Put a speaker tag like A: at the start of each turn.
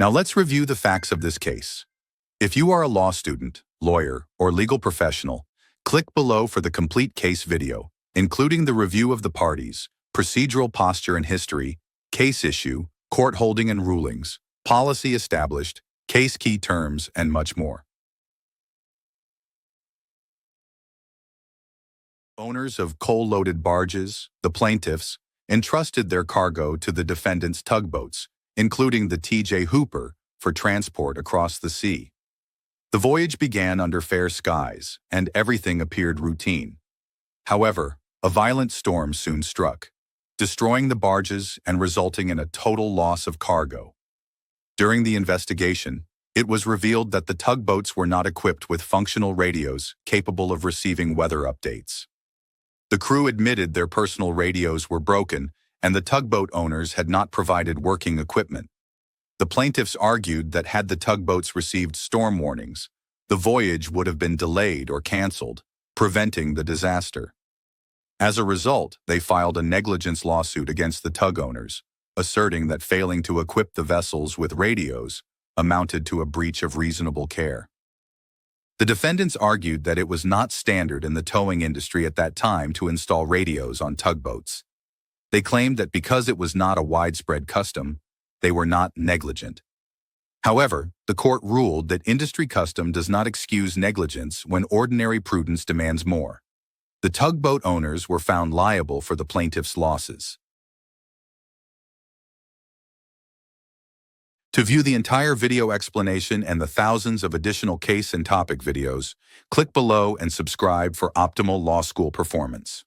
A: Now let's review the facts of this case. If you are a law student, lawyer, or legal professional, click below for the complete case video, including the review of the parties, procedural posture and history, case issue, court holding and rulings, policy established, case key terms, and much more. Owners of coal-loaded barges, the plaintiffs, entrusted their cargo to the defendant's tugboats, including the T.J. Hooper, for transport across the sea. The voyage began under fair skies, and everything appeared routine. However, a violent storm soon struck, destroying the barges and resulting in a total loss of cargo. During the investigation, it was revealed that the tugboats were not equipped with functional radios capable of receiving weather updates. The crew admitted their personal radios were broken and the tugboat owners had not provided working equipment. The plaintiffs argued that had the tugboats received storm warnings, the voyage would have been delayed or canceled, preventing the disaster. As a result, they filed a negligence lawsuit against the tug owners, asserting that failing to equip the vessels with radios amounted to a breach of reasonable care. The defendants argued that it was not standard in the towing industry at that time to install radios on tugboats. They claimed that because it was not a widespread custom, they were not negligent. However, the court ruled that industry custom does not excuse negligence when ordinary prudence demands more. The tugboat owners were found liable for the plaintiff's losses. To view the entire video explanation and the thousands of additional case and topic videos, click below and subscribe for optimal law school performance.